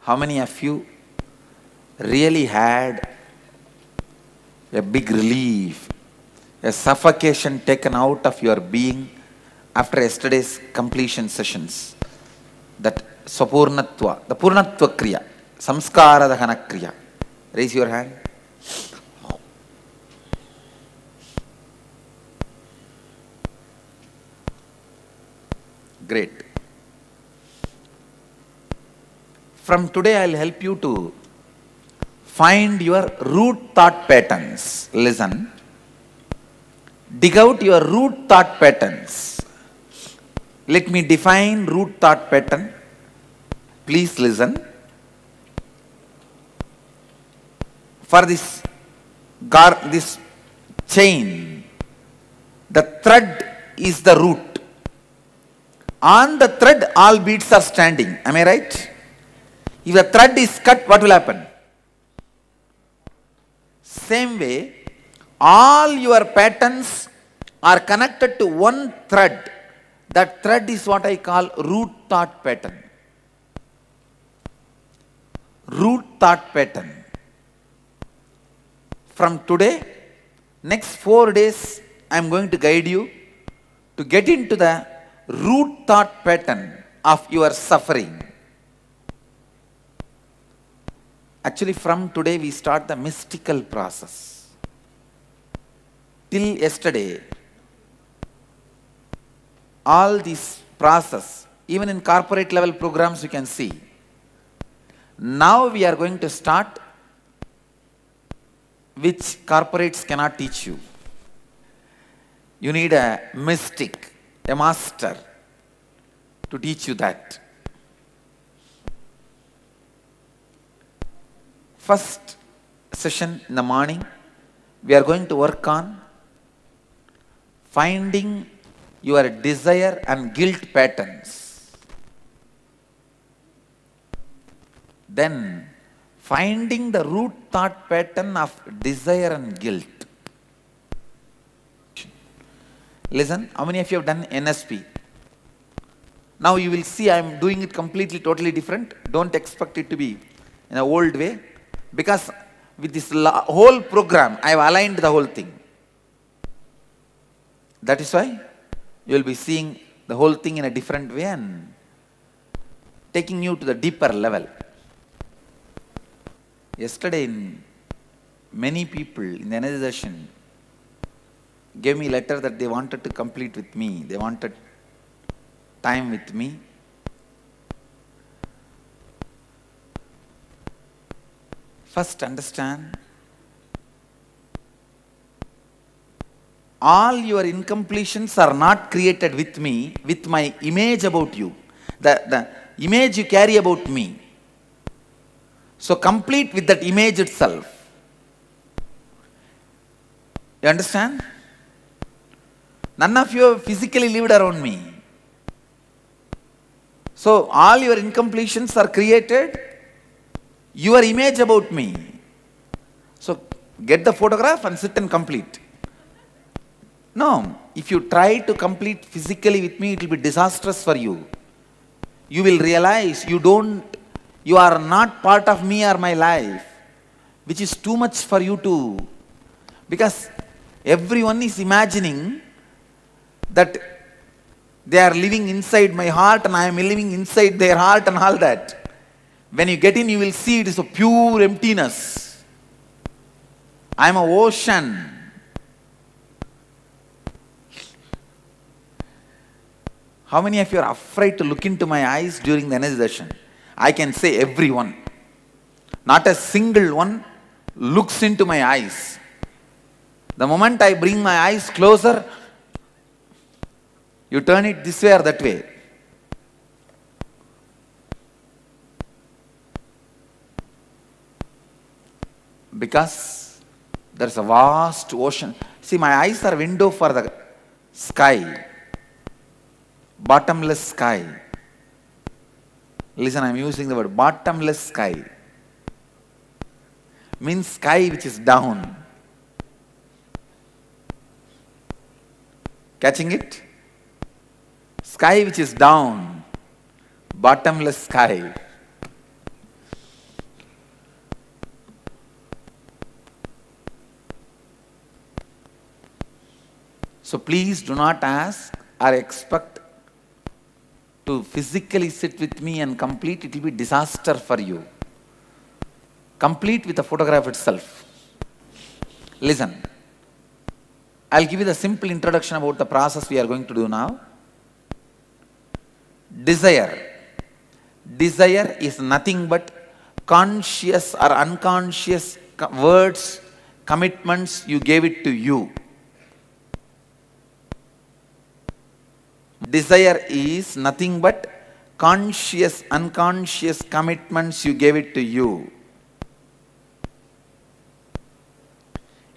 How many of you really had a big relief, a suffocation taken out of your being after yesterday's completion sessions? That Sapurnatva, the Purnatva Kriya, Samskara Dahana Kriya. Raise your hand. Great. From today, I'll help you to find your root thought patterns. Listen. Dig out your root thought patterns. Let me define root thought pattern. Please listen. For this chain, the thread is the root. On the thread, all beads are standing. Am I right? If the thread is cut, what will happen? Same way, all your patterns are connected to one thread. That thread is what I call root thought pattern. Root thought pattern. From today, next 4 days, I am going to guide you to get into the root thought pattern of your suffering. Actually, from today we start the mystical process. Till yesterday, all this process, even in corporate level programs you can see. Now we are going to start which corporates cannot teach you. You need a mystic, a master to teach you that. First session in the morning, we are going to work on finding your desire and guilt patterns. Then finding the root thought pattern of desire and guilt. Listen, how many of you have done NSP? Now you will see I am doing it completely, totally different. Don't expect it to be in an old way. Because with this whole program, I have aligned the whole thing. That is why you will be seeing the whole thing in a different way and taking you to the deeper level. Yesterday, many people in the energy session gave me a letter that they wanted to complete with me. They wanted time with me. First, understand, all your incompletions are not created with me, with my image about you, the image you carry about me. So complete with that image itself. You understand? None of you have physically lived around me. So all your incompletions are created your image about me. So get the photograph and sit and complete. No, if you try to complete physically with me, it will be disastrous for you. You will realize you are not part of me or my life, which is too much for you to, because everyone is imagining that they are living inside my heart and I am living inside their heart and all that. When you get in, you will see it is a pure emptiness. I am an ocean. How many of you are afraid to look into my eyes during the energy session? I can say everyone. Not a single one looks into my eyes. The moment I bring my eyes closer, you turn it this way or that way. Because there's a vast ocean. See, my eyes are window for the sky. Bottomless sky. Listen, I'm using the word bottomless sky. Means sky which is down. Catching it? Sky which is down. Bottomless sky. So please do not ask or expect to physically sit with me and complete. It will be disaster for you. Complete with the photograph itself. Listen. I'll give you the simple introduction about the process we are going to do now. Desire. Desire is nothing but conscious or unconscious words, commitments you gave it to you. Desire is nothing but conscious, unconscious commitments you gave it to you.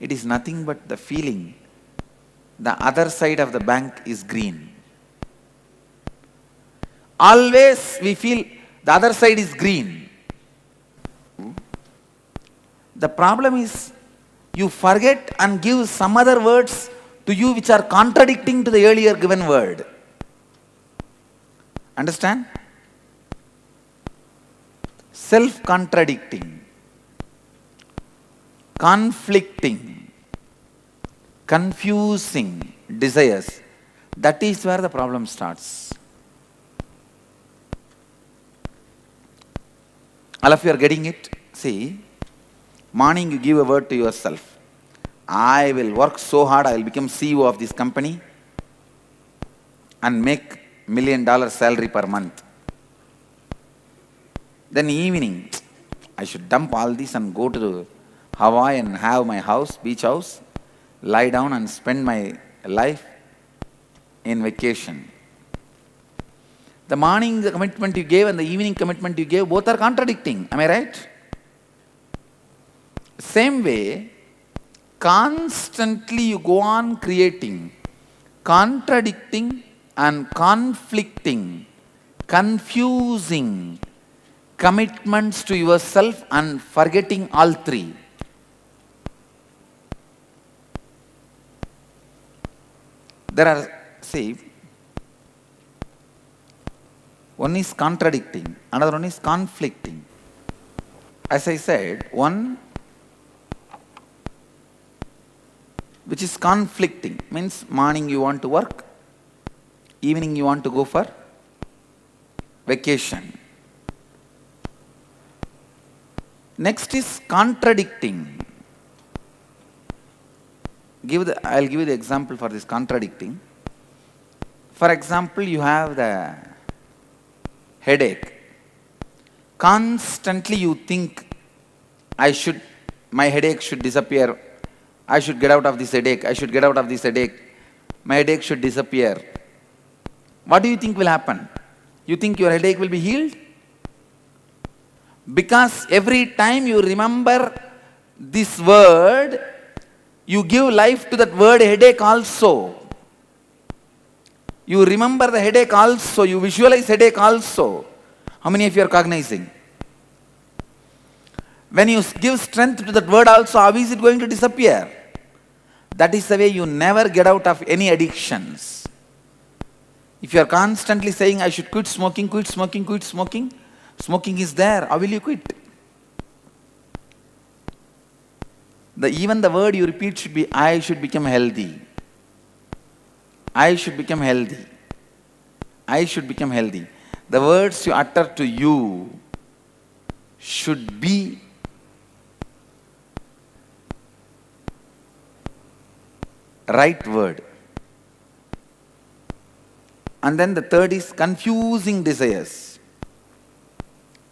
It is nothing but the feeling the other side of the bank is green. Always we feel the other side is green. The problem is you forget and give some other words to you which are contradicting to the earlier given word. Understand? Self-contradicting, conflicting, confusing desires. That is where the problem starts. All of you are getting it? See, morning you give a word to yourself. I will work so hard, I will become CEO of this company and make $1 million salary per month. Then evening, I should dump all this and go to Hawaii and have my house, beach house, lie down and spend my life in vacation. The morning the commitment you gave and the evening commitment you gave, both are contradicting. Am I right? Same way, constantly you go on creating contradicting and conflicting, confusing commitments to yourself and forgetting all three. There are, see, one is contradicting, another one is conflicting. As I said, one which is conflicting means morning you want to work, evening you want to go for vacation. Next is contradicting. I'll give you the example for this contradicting. For example, you have the headache. Constantly you think, my headache should disappear. I should get out of this headache. I should get out of this headache. My headache should disappear. What do you think will happen? You think your headache will be healed? Because every time you remember this word, you give life to that word headache also. You remember the headache also. You visualize headache also. How many of you are cognizing? When you give strength to that word also, how is it going to disappear? That is the way you never get out of any addictions. If you are constantly saying, I should quit smoking, quit smoking, quit smoking, smoking is there. How will you quit? Even the word you repeat should be, I should become healthy. I should become healthy. I should become healthy. The words you utter to you should be right word. And then the third is confusing desires.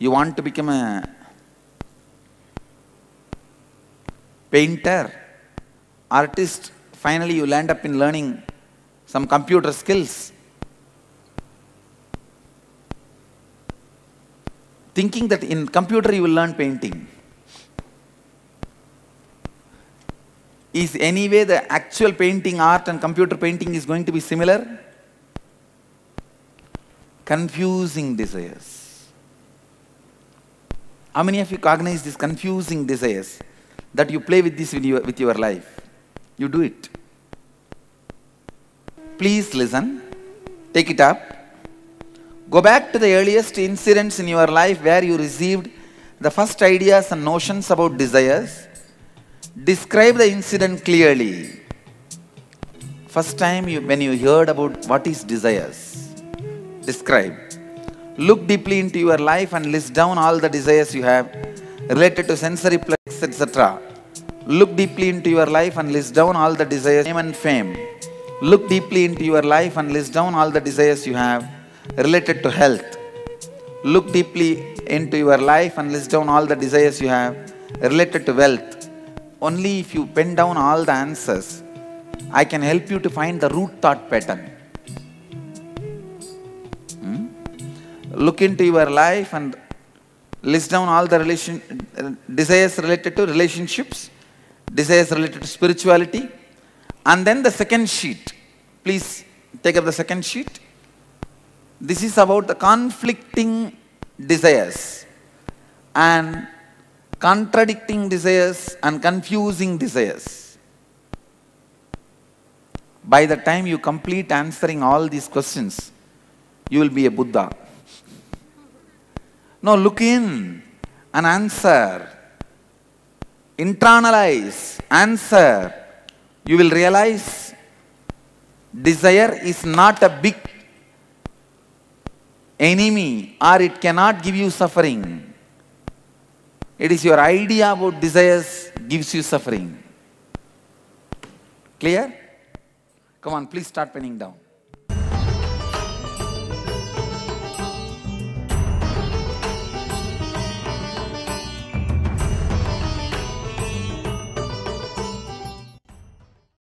You want to become a painter, artist, finally you land up in learning some computer skills. Thinking that in computer you will learn painting. Is anyway the actual painting art and computer painting is going to be similar? Confusing desires. How many of you cognize these confusing desires that you play with this with your life? You do it. Please listen. Take it up. Go back to the earliest incidents in your life where you received the first ideas and notions about desires. Describe the incident clearly. First time when you heard about what is desires, describe. Look deeply into your life and list down all the desires you have related to sensory plex, etc. Look deeply into your life and list down all the desires, name and fame. Look deeply into your life and list down all the desires you have related to health. Look deeply into your life and list down all the desires you have related to wealth. Only if you pen down all the answers, I can help you to find the root thought pattern. Look into your life and list down all the desires related to relationships, desires related to spirituality. And then the second sheet. Please take up the second sheet. This is about the conflicting desires and contradicting desires and confusing desires. By the time you complete answering all these questions, you will be a Buddha. No, look in and answer. Internalize, answer. You will realize desire is not a big enemy, or it cannot give you suffering. It is your idea about desires gives you suffering. Clear? Come on, please start penning down.